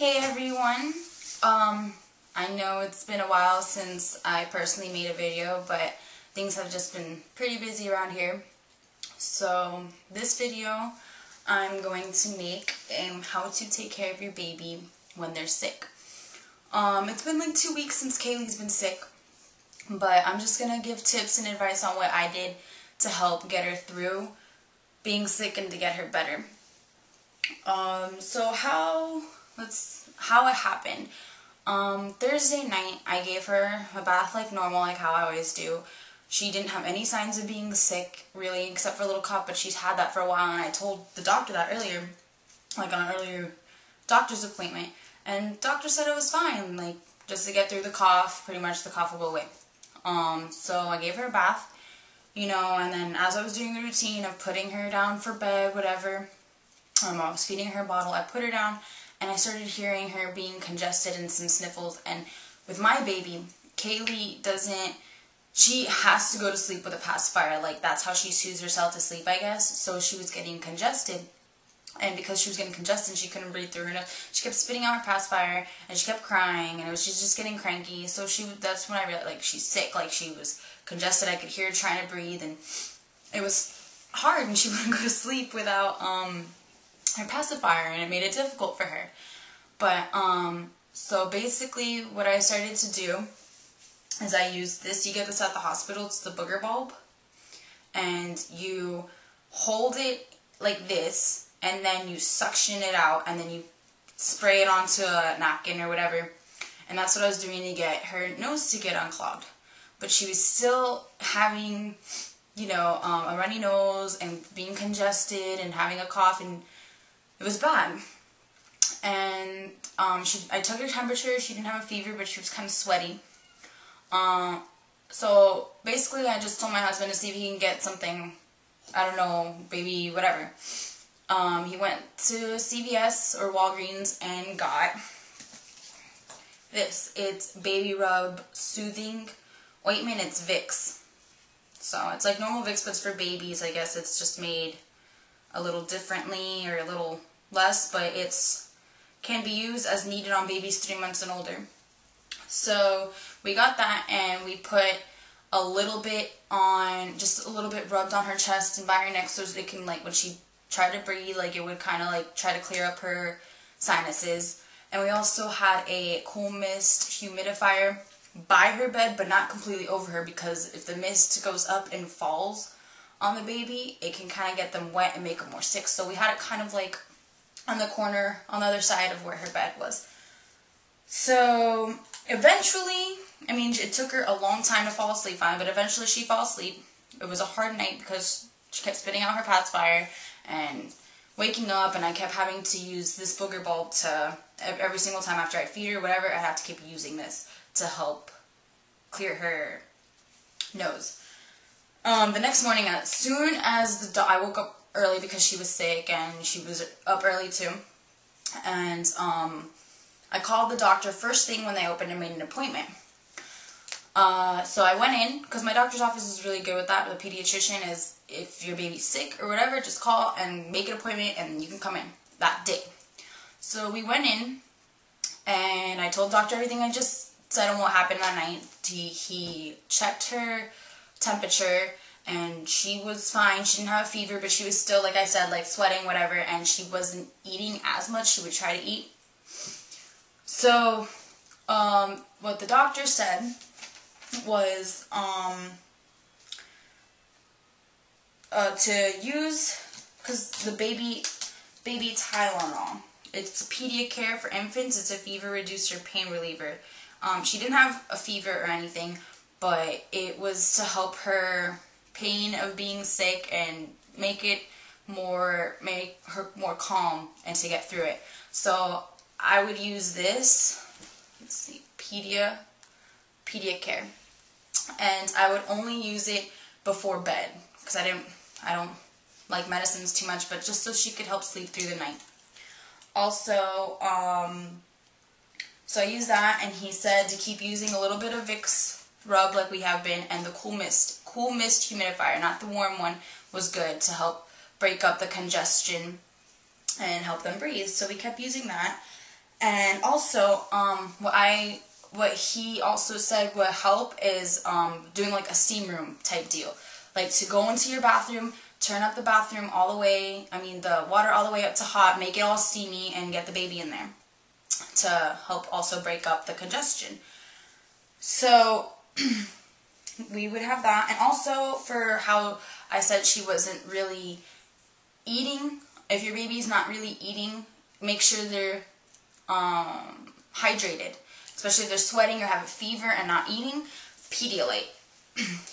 Hey everyone, I know it's been a while since I personally made a video, but things have just been pretty busy around here. So this video I'm going to make how to take care of your baby when they're sick. It's been like 2 weeks since Kaylee's been sick, but I'm just going to give tips and advice on what I did to help get her through being sick and to get her better. So how it happened. Thursday night, I gave her a bath like normal, like how I always do. She didn't have any signs of being sick, really, except for a little cough, but she's had that for a while, and I told the doctor that earlier, like on an earlier doctor's appointment, and the doctor said it was fine, like, just to get through the cough, pretty much the cough will go away. So I gave her a bath, you know, and then as I was doing the routine of putting her down for bed, whatever, I was feeding her a bottle, I put her down, and I started hearing her being congested and some sniffles. And with my baby, Kaylee she has to go to sleep with a pacifier. Like, that's how she soothes herself to sleep, I guess. So she was getting congested. And because she was getting congested, she couldn't breathe through her nose. She kept spitting out her pacifier, and she kept crying, and she's just getting cranky. So that's when I realized, like, she's sick. Like, she was congested. I could hear her trying to breathe, and it was hard, and she wouldn't go to sleep without her pacifier, and it made it difficult for her. But so basically what I started to do is I used this. You get this at the hospital. It's the booger bulb, and you hold it like this, and then you suction it out, and then you spray it onto a napkin or whatever. And that's what I was doing to get her nose to get unclogged. But she was still having, you know, a runny nose and being congested and having a cough, and it was bad. And I took her temperature. She didn't have a fever, but she was kind of sweaty. So basically I just told my husband to see if he can get something, I don't know, baby whatever. He went to CVS or Walgreens and got this. It's Baby Rub Soothing Ointment. It's Vicks. So it's like normal Vicks, but it's for babies. I guess it's just made a little differently or a little less, but can be used as needed on babies 3 months and older. So we got that, and we put a little bit on, just a little bit rubbed on her chest and by her neck, so it can, like, when she tried to breathe, like, it would kind of like try to clear up her sinuses. And we also had a cool mist humidifier by her bed, but not completely over her, because if the mist goes up and falls on the baby, it can kind of get them wet and make them more sick. So we had it kind of like on the corner, on the other side of where her bed was. So eventually, I mean, it took her a long time to fall asleep on, but eventually she fell asleep. It was a hard night because she kept spitting out her pacifier and waking up, and I kept having to use this booger bulb to, every single time after I'd feed her or whatever, I had to keep using this to help clear her nose. The next morning, as soon as I woke up early because she was sick, and she was up early too, and I called the doctor first thing when they opened and made an appointment. So I went in, because my doctor's office is really good with that. The pediatrician is, if your baby's sick or whatever, just call and make an appointment, and you can come in that day. So we went in, and I told the doctor everything I just said on what happened that night. He checked her temperature, and she was fine. She didn't have a fever, but she was still, like I said, like sweating, whatever, and she wasn't eating as much. She would try to eat. So, what the doctor said was, to use, because the baby Tylenol. It's Pediacare for infants. It's a fever reducer, pain reliever. She didn't have a fever or anything, but it was to help her pain of being sick and make her more calm and to get through it. So I would use this, let's see, Pediacare, and I would only use it before bed, because I don't like medicines too much, but just so she could help sleep through the night. Also, so I used that, and he said to keep using a little bit of Vicks rub like we have been, and the cool mist humidifier, not the warm one, was good to help break up the congestion and help them breathe. So we kept using that, And also, what he also said would help is doing like a steam room type deal. Like to go into your bathroom, turn up the bathroom all the way, the water all the way up to hot, make it all steamy, and get the baby in there to help also break up the congestion. So we would have that. And also for how I said she wasn't really eating, if your baby's not really eating, make sure they're hydrated. Especially if they're sweating or have a fever and not eating, Pedialyte.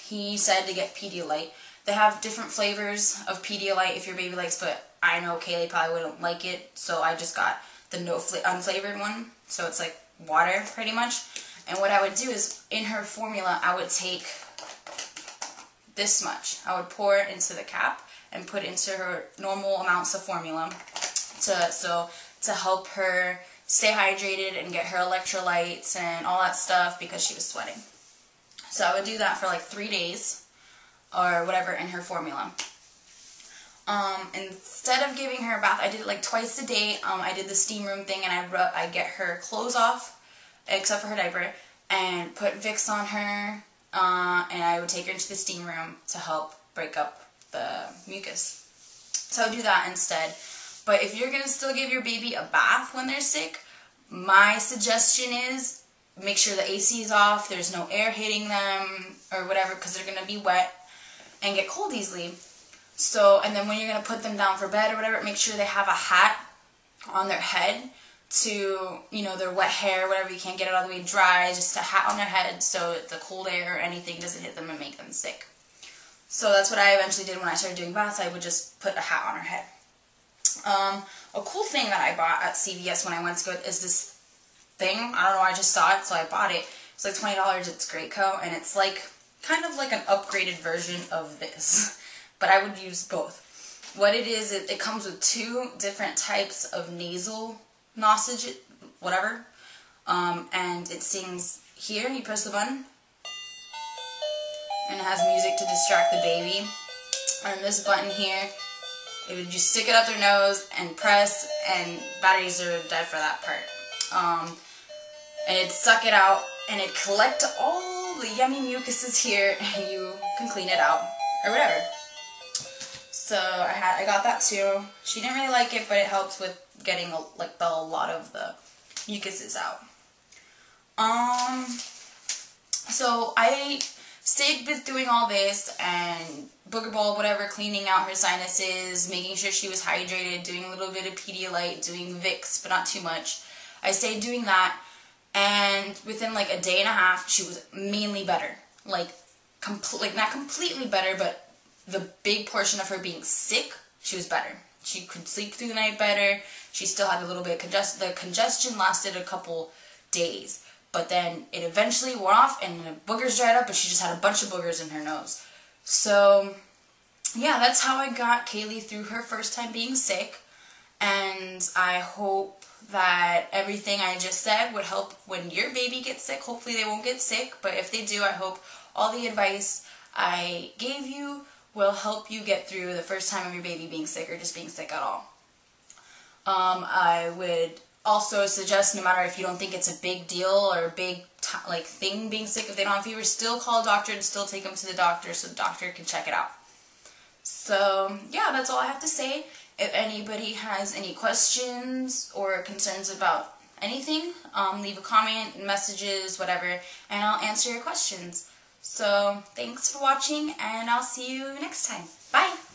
He said to get Pedialyte. They have different flavors of Pedialyte if your baby likes, but I know Kaylee probably wouldn't like it, so I just got the unflavored one. So it's like water, pretty much. And what I would do is, in her formula, I would take this much. I would pour it into the cap and put into her normal amounts of formula to help her stay hydrated and get her electrolytes and all that stuff because she was sweating. So I would do that for like 3 days or whatever in her formula. Instead of giving her a bath, I did it like twice a day. I did the steam room thing, and I get her clothes off, except for her diaper, and put Vicks on her, and I would take her into the steam room to help break up the mucus. So I would do that instead. But if you're going to still give your baby a bath when they're sick, my suggestion is make sure the AC is off, there's no air hitting them or whatever, because they're going to be wet and get cold easily. So, and then when you're going to put them down for bed or whatever, make sure they have a hat on their head to, their wet hair, whatever, you can't get it all the way dry, just a hat on their head so the cold air or anything doesn't hit them and make them sick. So that's what I eventually did when I started doing baths. I would just put a hat on her head. A cool thing that I bought at CVS when I went to go is this thing. I don't know, I just saw it, so I bought it. It's like $20 at Grateco, and it's like kind of like an upgraded version of this. But I would use both. What it is, it comes with 2 different types of nasal nosage, whatever. And it sings here, you press the button, and it has music to distract the baby. And this button here, it would just stick it up their nose and press, and batteries are dead for that part. And it'd suck it out, and it'd collect all the yummy mucuses here, and you can clean it out, or whatever. So I got that too. She didn't really like it, but it helps with getting a lot of the mucuses out. So I stayed with doing all this and booger bowl, whatever, cleaning out her sinuses, making sure she was hydrated, doing a little bit of Pedialyte, doing Vicks, but not too much. I stayed doing that, and within like a day and a half, she was mainly better. Like not completely better, but the big portion of her being sick, she was better. She could sleep through the night better. She still had a little bit of congestion. The congestion lasted a couple days, but then it eventually wore off and the boogers dried up, and she just had a bunch of boogers in her nose. So, yeah, that's how I got Kaylee through her first time being sick, and I hope that everything I just said would help when your baby gets sick. Hopefully they won't get sick, but if they do, I hope all the advice I gave you will help you get through the first time of your baby being sick or just being sick at all. I would also suggest, no matter if you don't think it's a big deal or a big thing being sick, if they don't have fever, still call a doctor and still take them to the doctor so the doctor can check it out. So, yeah, that's all I have to say. If anybody has any questions or concerns about anything, leave a comment, messages, whatever, and I'll answer your questions. So, thanks for watching, and I'll see you next time. Bye!